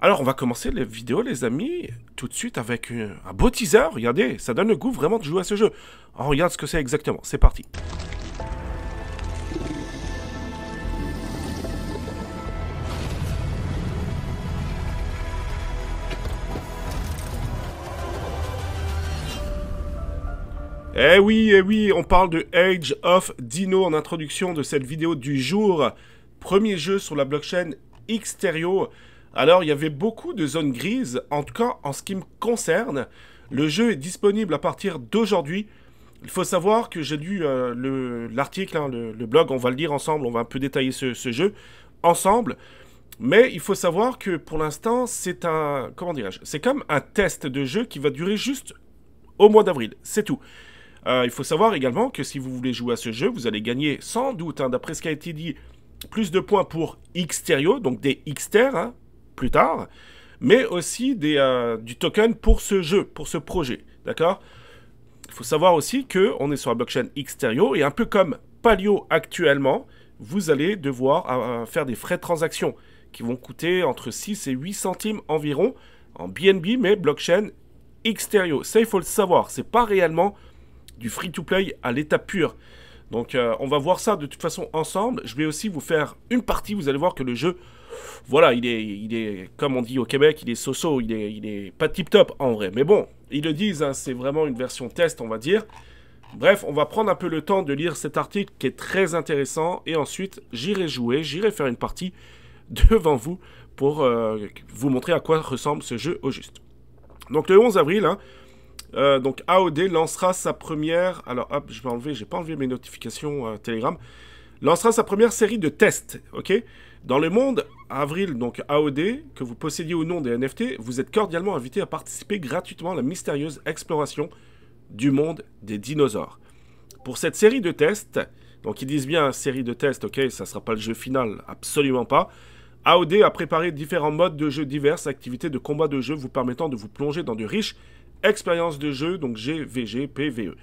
Alors, on va commencer la vidéo, les amis, tout de suite avec un beau teaser. Regardez, ça donne le goût vraiment de jouer à ce jeu. On regarde ce que c'est exactement. C'est parti. Eh oui, on parle de Age of Dino en introduction de cette vidéo du jour. Premier jeu sur la blockchain Xterrio. Alors, il y avait beaucoup de zones grises, en tout cas en ce qui me concerne. Le jeu est disponible à partir d'aujourd'hui. Il faut savoir que j'ai lu l'article, le blog, on va le lire ensemble, on va un peu détailler ce jeu ensemble. Mais il faut savoir que pour l'instant, c'est un... Comment dirais-je? C'est comme un test de jeu qui va durer juste au mois d'avril, c'est tout. Il faut savoir également que si vous voulez jouer à ce jeu, vous allez gagner sans doute, d'après ce qui a été dit, plus de points pour Xterrio, donc des Xter, plus tard, mais aussi du token pour ce jeu, pour ce projet, d'accord? Il faut savoir aussi qu'on est sur la blockchain Xterrio, et un peu comme Palio actuellement, vous allez devoir faire des frais de transaction qui vont coûter entre 6 et 8 centimes environ en BNB, mais blockchain Xterrio. Ça, il faut le savoir, c'est pas réellement du free-to-play à l'état pur. Donc, on va voir ça de toute façon ensemble. Je vais aussi vous faire une partie, vous allez voir que le jeu... Voilà, il est, comme on dit au Québec, il est so-so, il est pas tip-top en vrai. Mais bon, ils le disent, c'est vraiment une version test, on va dire. Bref, on va prendre un peu le temps de lire cet article qui est très intéressant. Et ensuite, j'irai jouer, j'irai faire une partie devant vous pour vous montrer à quoi ressemble ce jeu au juste. Donc le 11 avril, donc AOD lancera sa première... Alors hop, je vais enlever, j'ai pas enlevé mes notifications Telegram. Lancera sa première série de tests, ok? Dans le monde, avril, donc AOD, que vous possédiez ou non des NFT, vous êtes cordialement invité à participer gratuitement à la mystérieuse exploration du monde des dinosaures. Pour cette série de tests, donc ils disent bien série de tests, ok, ça ne sera pas le jeu final, absolument pas. AOD a préparé différents modes de jeu diverses, activités de combat de jeu vous permettant de vous plonger dans de riches expériences de jeu, donc GVG, PVE.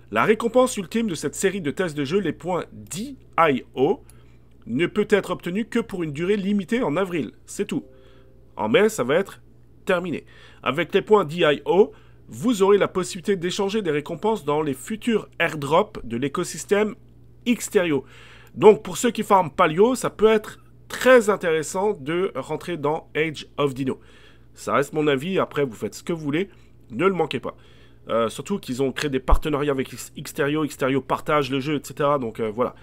La récompense ultime de cette série de tests de jeu, les points DIO, ne peut être obtenu que pour une durée limitée en avril. C'est tout. En mai, ça va être terminé. Avec les points DIO, vous aurez la possibilité d'échanger des récompenses dans les futurs airdrops de l'écosystème Xterrio. Donc, pour ceux qui farment Palio, ça peut être très intéressant de rentrer dans Age of Dino. Ça reste mon avis. Après, vous faites ce que vous voulez. Ne le manquez pas. Surtout qu'ils ont créé des partenariats avec Xterrio, Xterrio partage le jeu, etc. Donc voilà.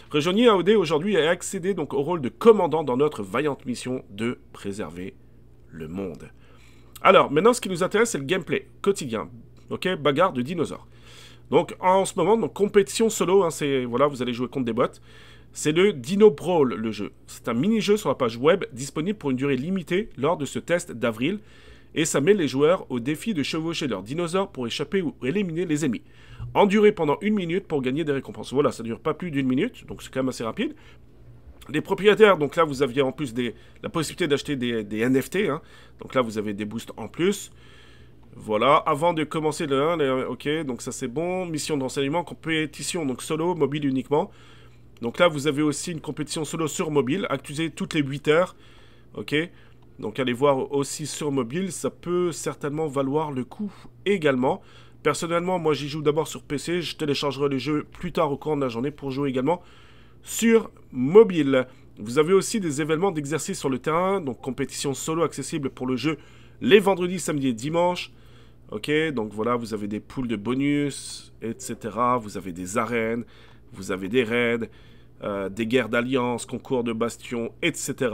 Rejoignez AOD aujourd'hui et accédez donc au rôle de commandant dans notre vaillante mission de préserver le monde. Alors, maintenant, ce qui nous intéresse, c'est le gameplay quotidien. Ok, bagarre de dinosaures. Donc, en ce moment, donc, compétition solo, voilà, vous allez jouer contre des bots. C'est le Dino Brawl, le jeu. C'est un mini-jeu sur la page web, disponible pour une durée limitée lors de ce test d'avril. Et ça met les joueurs au défi de chevaucher leurs dinosaures pour échapper ou éliminer les ennemis. Endurer pendant 1 minute pour gagner des récompenses. Voilà, ça dure pas plus d'1 minute, donc c'est quand même assez rapide. Les propriétaires, donc là vous aviez en plus la possibilité d'acheter des NFT, donc là vous avez des boosts en plus. Voilà, avant de commencer le 1, ok, donc ça c'est bon. Mission d'enseignement, compétition, donc solo, mobile uniquement. Donc là vous avez aussi une compétition solo sur mobile, actualisée toutes les 8 heures, ok. Donc allez voir aussi sur mobile, ça peut certainement valoir le coup également. Personnellement, moi j'y joue d'abord sur PC, je téléchargerai le jeu plus tard au cours de la journée pour jouer également sur mobile. Vous avez aussi des événements d'exercice sur le terrain, donc compétition solo accessible pour le jeu les vendredis, samedis et dimanches. Ok, donc voilà, vous avez des poules de bonus, etc. Vous avez des arènes, vous avez des raids, des guerres d'alliance, concours de bastions, etc.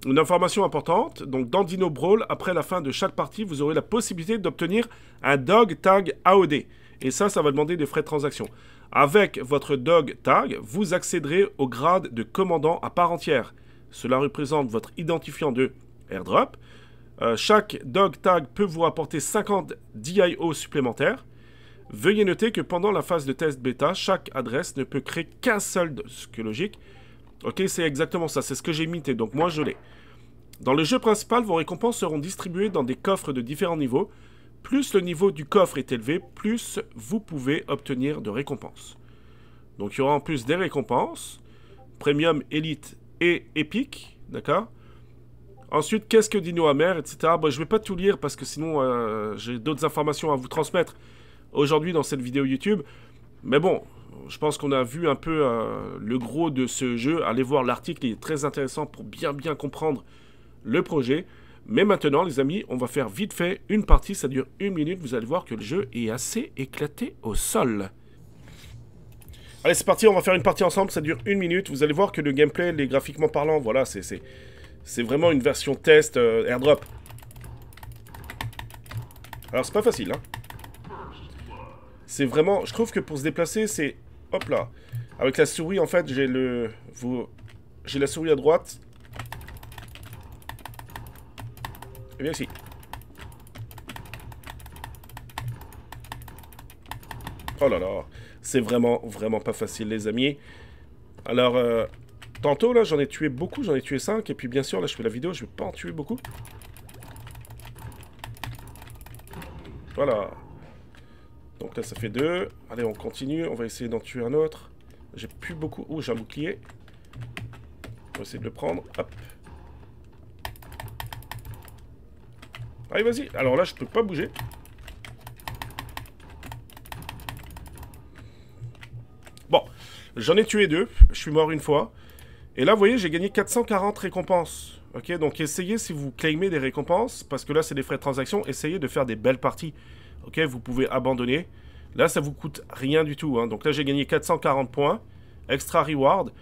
Une information importante, donc dans Dino Brawl, après la fin de chaque partie, vous aurez la possibilité d'obtenir un Dog Tag AOD. Et ça va demander des frais de transaction. Avec votre Dog Tag, vous accéderez au grade de commandant à part entière. Cela représente votre identifiant de airdrop. Chaque Dog Tag peut vous rapporter 50 DIO supplémentaires. Veuillez noter que pendant la phase de test bêta, chaque adresse ne peut créer qu'un seul, ce qui est logique. Ok, c'est exactement ça, c'est ce que j'ai imité, donc moi je l'ai. Dans le jeu principal, vos récompenses seront distribuées dans des coffres de différents niveaux. Plus le niveau du coffre est élevé, plus vous pouvez obtenir de récompenses. Donc il y aura en plus des récompenses, Premium, Elite et Epic, d'accord? Ensuite, qu'est-ce que Dino Amer, etc. Bon, je vais pas tout lire parce que sinon, j'ai d'autres informations à vous transmettre aujourd'hui dans cette vidéo YouTube. Mais bon, je pense qu'on a vu un peu le gros de ce jeu. Allez voir l'article, il est très intéressant pour bien comprendre le projet. Mais maintenant, les amis, on va faire vite fait une partie, ça dure 1 minute. Vous allez voir que le jeu est assez éclaté au sol. Allez, c'est parti, on va faire une partie ensemble, ça dure 1 minute. Vous allez voir que le gameplay, les graphiquement parlant, voilà, c'est vraiment une version test airdrop. Alors, c'est pas facile, hein. C'est vraiment... Je trouve que pour se déplacer, c'est... Hop là. Avec la souris, en fait, j'ai la souris à droite. Et bien ici. Oh là là. C'est vraiment pas facile, les amis. Alors, tantôt, là, j'en ai tué beaucoup. J'en ai tué 5. Et puis, bien sûr, là, je fais la vidéo. Je vais pas en tuer beaucoup. Voilà. Donc là, ça fait 2. Allez, on continue. On va essayer d'en tuer un autre. J'ai plus beaucoup... Oh, j'ai un bouclier. On va essayer de le prendre. Hop. Allez, vas-y. Alors là, je peux pas bouger. Bon. J'en ai tué 2. Je suis mort une fois. Et là, vous voyez, j'ai gagné 440 récompenses. Ok, donc essayez, si vous claimez des récompenses, parce que là, c'est des frais de transaction, essayez de faire des belles parties. Ok, vous pouvez abandonner. Là, ça vous coûte rien du tout. Hein. Donc là, j'ai gagné 440 points. Extra reward.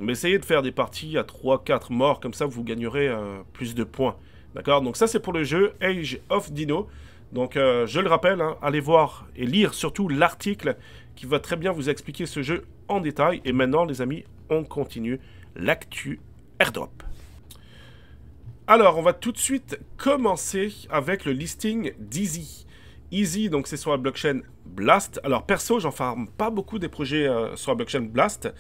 Mais essayez de faire des parties à 3-4 morts. Comme ça, vous gagnerez plus de points. D'accord? Donc ça, c'est pour le jeu Age of Dino. Donc, je le rappelle, hein, allez voir et lire surtout l'article qui va très bien vous expliquer ce jeu en détail. Et maintenant, les amis, on continue l'actu airdrop. Alors, on va tout de suite commencer avec le listing d'Easy. Easy, donc c'est sur la blockchain Blast. Alors perso, j'en farme pas beaucoup des projets sur la blockchain Blast.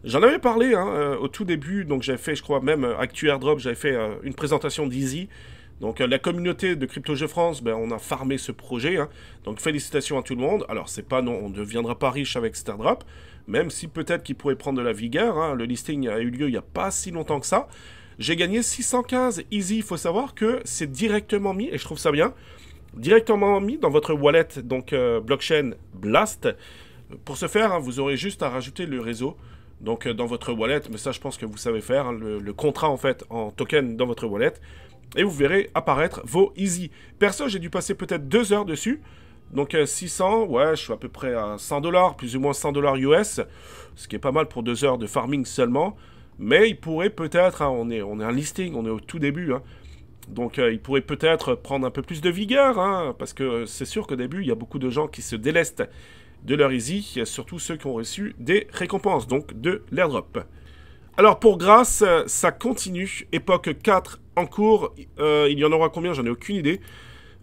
J'en avais parlé hein, au tout début, donc j'avais fait, je crois même, Actu Airdrop, j'avais fait une présentation d'Easy. Donc la communauté de Crypto Jeux France, ben, on a farmé ce projet. Hein. Donc félicitations à tout le monde. Alors c'est pas, non, on ne deviendra pas riche avec cet airdrop, même si peut-être qu'il pourrait prendre de la vigueur. Hein. Le listing a eu lieu il n'y a pas si longtemps que ça. J'ai gagné 615 Easy, il faut savoir que c'est directement mis, et je trouve ça bien, directement mis dans votre wallet, donc blockchain Blast. Pour ce faire, hein, vous aurez juste à rajouter le réseau, donc dans votre wallet, mais ça je pense que vous savez faire, hein, le contrat en fait en token dans votre wallet, et vous verrez apparaître vos Easy. Perso, j'ai dû passer peut-être 2 heures dessus, donc 600, ouais, je suis à peu près à 100 $, plus ou moins 100 $ US, ce qui est pas mal pour 2 heures de farming seulement. Mais il pourrait peut-être, hein, on est un listing, on est au tout début, hein, donc il pourrait peut-être prendre un peu plus de vigueur, hein, parce que c'est sûr qu'au début, il y a beaucoup de gens qui se délestent de leur Easy, surtout ceux qui ont reçu des récompenses, donc de l'airdrop. Alors pour grâce, ça continue, époque 4 en cours, il y en aura combien, j'en ai aucune idée.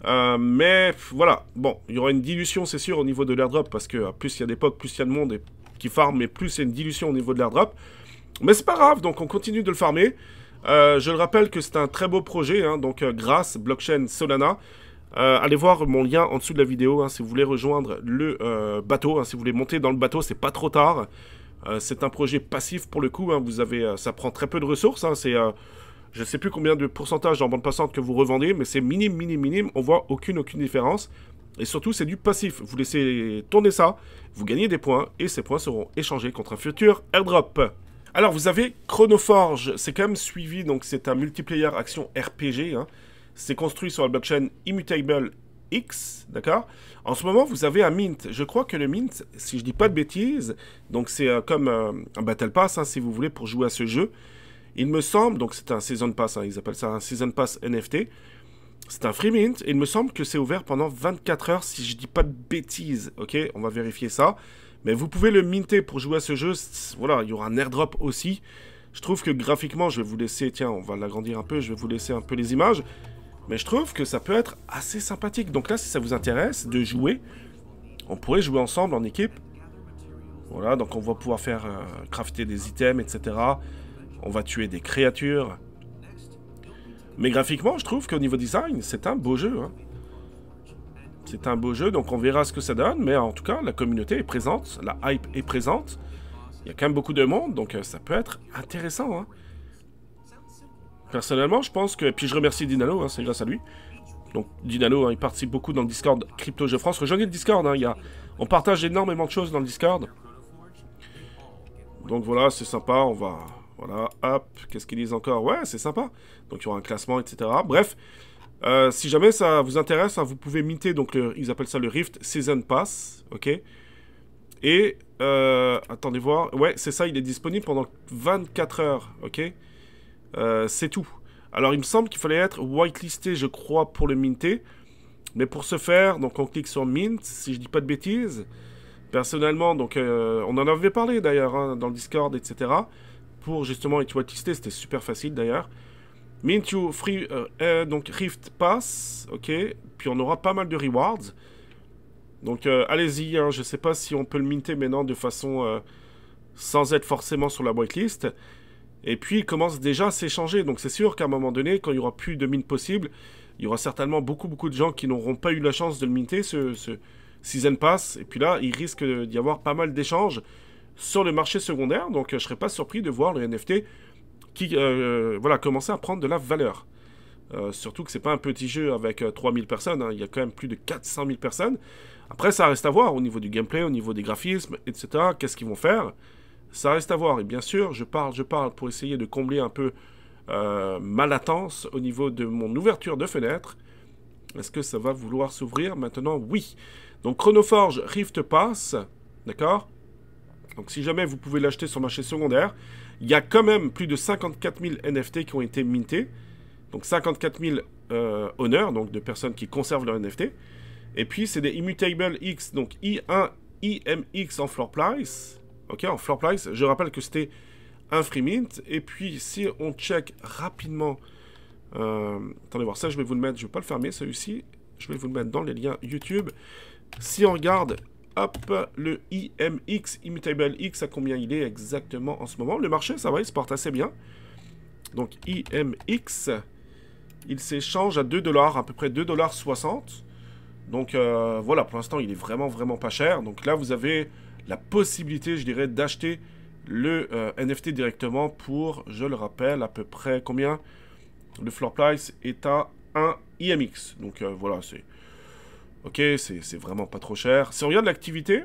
Mais voilà, bon, il y aura une dilution, c'est sûr, au niveau de l'airdrop, parce que plus il y a d'époques, plus il y a de monde qui farm, mais plus il y a une dilution au niveau de l'airdrop. Mais c'est pas grave, donc on continue de le farmer. Je le rappelle que c'est un très beau projet, hein, donc grâce blockchain Solana. Allez voir mon lien en dessous de la vidéo, hein, si vous voulez rejoindre le bateau, hein, si vous voulez monter dans le bateau, c'est pas trop tard. C'est un projet passif pour le coup, hein, vous avez, ça prend très peu de ressources, hein, c'est, je sais plus combien de pourcentage en bande passante que vous revendez, mais c'est minime, on voit aucune différence. Et surtout, c'est du passif, vous laissez tourner ça, vous gagnez des points, et ces points seront échangés contre un futur airdrop. Alors, vous avez Chronoforge, c'est quand même suivi, donc c'est un multiplayer action RPG, hein. C'est construit sur la blockchain Immutable X, d'accord? En ce moment, vous avez un mint. Je crois que le mint, si je dis pas de bêtises, donc c'est comme un Battle Pass, hein, si vous voulez, pour jouer à ce jeu. Il me semble, donc c'est un Season Pass, hein, ils appellent ça un Season Pass NFT. C'est un free mint, et il me semble que c'est ouvert pendant 24 heures, si je dis pas de bêtises, ok? On va vérifier ça. Mais vous pouvez le minter pour jouer à ce jeu. Voilà, il y aura un airdrop aussi. Je trouve que graphiquement, je vais vous laisser... Tiens, on va l'agrandir un peu. Je vais vous laisser un peu les images. Mais je trouve que ça peut être assez sympathique. Donc là, si ça vous intéresse de jouer, on pourrait jouer ensemble en équipe. Voilà, donc on va pouvoir faire crafter des items, etc. On va tuer des créatures. Mais graphiquement, je trouve qu'au niveau design, c'est un beau jeu, hein. C'est un beau jeu, donc on verra ce que ça donne. Mais en tout cas, la communauté est présente, la hype est présente. Il y a quand même beaucoup de monde, donc ça peut être intéressant, hein. Personnellement, je pense que... Et puis je remercie Dinalo, hein, c'est grâce à lui. Donc Dinalo, hein, il participe beaucoup dans le Discord Crypto Jeux France. Rejoignez le Discord, hein, on partage énormément de choses dans le Discord. Donc voilà, c'est sympa, on va... Voilà, hop, qu'est-ce qu'ils disent encore? Ouais, c'est sympa. Donc il y aura un classement, etc. Bref, si jamais ça vous intéresse, hein, vous pouvez minter, donc ils appellent ça le Rift Season Pass, ok? Et, attendez voir, ouais, c'est ça, il est disponible pendant 24 heures, ok? C'est tout. Alors il me semble qu'il fallait être whitelisté, je crois, pour le minter. Mais pour ce faire, donc on clique sur Mint, si je dis pas de bêtises. Personnellement, donc on en avait parlé d'ailleurs, hein, dans le Discord, etc. Pour justement être whitelisté, c'était super facile d'ailleurs. Mint you free, donc Rift Pass, ok. Puis on aura pas mal de rewards. Donc allez-y, hein, je sais pas si on peut le minter maintenant de façon sans être forcément sur la whitelist. Et puis il commence déjà à s'échanger. Donc c'est sûr qu'à un moment donné, quand il n'y aura plus de mint possible, il y aura certainement beaucoup de gens qui n'auront pas eu la chance de le minter, ce Season Pass. Et puis là, il risque d'y avoir pas mal d'échanges sur le marché secondaire. Donc je ne serais pas surpris de voir le NFT qui voilà, commencer à prendre de la valeur. Surtout que c'est pas un petit jeu avec 3000 personnes, hein. Il y a quand même plus de 400 000 personnes. Après, ça reste à voir au niveau du gameplay, au niveau des graphismes, etc. Qu'est-ce qu'ils vont faire? Ça reste à voir. Et bien sûr, je parle pour essayer de combler un peu ma latence au niveau de mon ouverture de fenêtre. Est-ce que ça va vouloir s'ouvrir maintenant? Oui. Donc, Chronoforge Rift Pass, d'accord? Donc, si jamais vous pouvez l'acheter sur le marché secondaire, il y a quand même plus de 54 000 NFT qui ont été mintés. Donc 54 000 honneurs, donc de personnes qui conservent leur NFT. Et puis c'est des Immutable X, donc I1, IMX en floor price. Ok, en floor price. Je rappelle que c'était un free mint. Et puis si on check rapidement... attendez voir, ça je vais vous le mettre, je ne vais pas le fermer celui-ci. Je vais vous le mettre dans les liens YouTube. Si on regarde, hop, le IMX, Immutable X, à combien il est exactement en ce moment? Le marché, ça va, il se porte assez bien. Donc IMX, il s'échange à 2 $, à peu près 2,60 $. Donc voilà, pour l'instant, il est vraiment pas cher. Donc là, vous avez la possibilité, je dirais, d'acheter le NFT directement pour, je le rappelle, à peu près combien? Le floor price est à 1 IMX. Donc voilà, c'est... Ok, c'est vraiment pas trop cher. Si on regarde l'activité,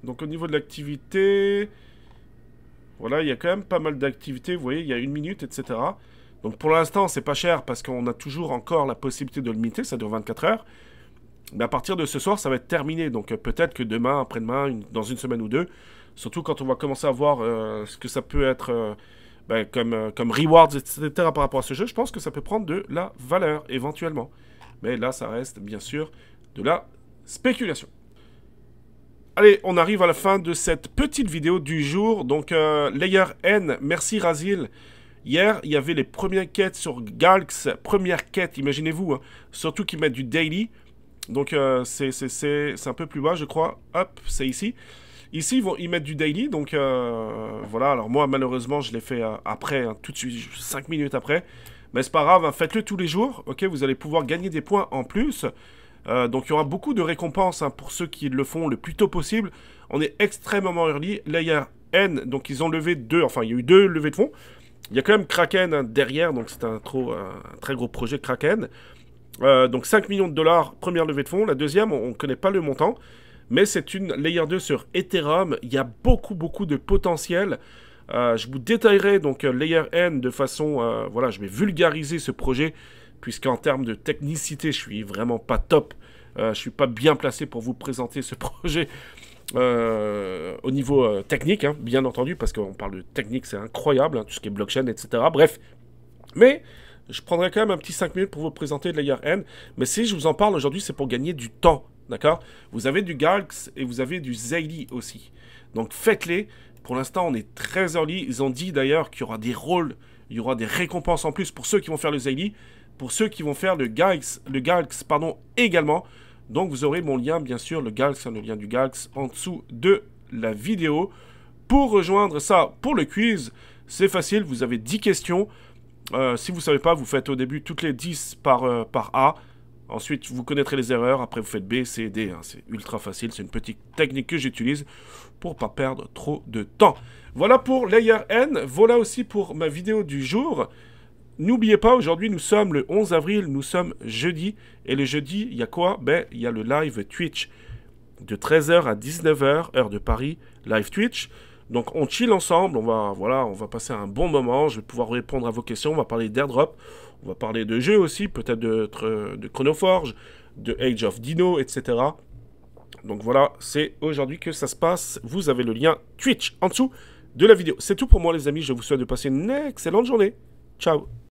donc au niveau de l'activité... Voilà, il y a quand même pas mal d'activités, vous voyez, il y a 1 minute, etc. Donc pour l'instant, c'est pas cher parce qu'on a toujours encore la possibilité de le minter, ça dure 24 heures. Mais à partir de ce soir, ça va être terminé. Donc peut-être que demain, après-demain, dans une semaine ou deux, surtout quand on va commencer à voir ce que ça peut être comme rewards, etc. par rapport à ce jeu, je pense que ça peut prendre de la valeur, éventuellement. Mais là, ça reste, bien sûr, de la spéculation. Allez, on arrive à la fin de cette petite vidéo du jour. Donc, Layer N, merci Razil. Hier, il y avait les premières quêtes sur Galx. Première quête, imaginez-vous. Hein, surtout qu'ils mettent du daily. Donc, c'est un peu plus bas, je crois. Hop, c'est ici. Ici, ils mettent du daily. Donc, voilà. Alors, moi, malheureusement, je l'ai fait après, hein, tout de suite, 5 minutes après. Mais c'est pas grave, hein, faites-le tous les jours. Ok, vous allez pouvoir gagner des points en plus. Donc il y aura beaucoup de récompenses hein, pour ceux qui le font le plus tôt possible. On est extrêmement early. Layer N, donc ils ont levé 2, enfin il y a eu 2 levées de fonds. Il y a quand même Kraken hein, derrière, donc c'est un très gros projet Kraken. Donc 5 millions de $, première levée de fonds. La deuxième, on ne connaît pas le montant, mais c'est une Layer 2 sur Ethereum. Il y a beaucoup de potentiel. Je vous détaillerai donc Layer N de façon, voilà, je vais vulgariser ce projet. Puisqu'en termes de technicité, je suis vraiment pas top. Je suis pas bien placé pour vous présenter ce projet au niveau technique, hein, bien entendu, parce qu'on parle de technique, c'est incroyable, hein, tout ce qui est blockchain, etc. Bref, mais je prendrai quand même un petit 5 minutes pour vous présenter Layer N. Mais si je vous en parle aujourd'hui, c'est pour gagner du temps, d'accord? Vous avez du Galx et vous avez du Zayli aussi. Donc faites-les. Pour l'instant, on est très early. Ils ont dit d'ailleurs qu'il y aura des rôles, il y aura des récompenses en plus pour ceux qui vont faire le Zayli. Pour ceux qui vont faire le Galx également. Donc vous aurez mon lien, bien sûr, le Galx, le lien du Galx en dessous de la vidéo. Pour rejoindre ça, pour le quiz, c'est facile, vous avez 10 questions. Si vous ne savez pas, vous faites au début toutes les 10 par A. Ensuite, vous connaîtrez les erreurs. Après, vous faites B, C, D. Hein. C'est ultra facile. C'est une petite technique que j'utilise pour ne pas perdre trop de temps. Voilà pour Layer N. Voilà aussi pour ma vidéo du jour. n'oubliez pas, aujourd'hui, nous sommes le 11 avril, nous sommes jeudi. Et le jeudi, il y a quoi? Ben, il y a le live Twitch. De 13 h à 19 h, heure de Paris, live Twitch. Donc, on chill ensemble. On va passer un bon moment. Je vais pouvoir répondre à vos questions. On va parler d'airdrop. On va parler de jeux aussi, peut-être de Chronoforge, de Age of Dino, etc. Donc voilà, c'est aujourd'hui que ça se passe. Vous avez le lien Twitch en dessous de la vidéo. C'est tout pour moi les amis, je vous souhaite de passer une excellente journée. Ciao.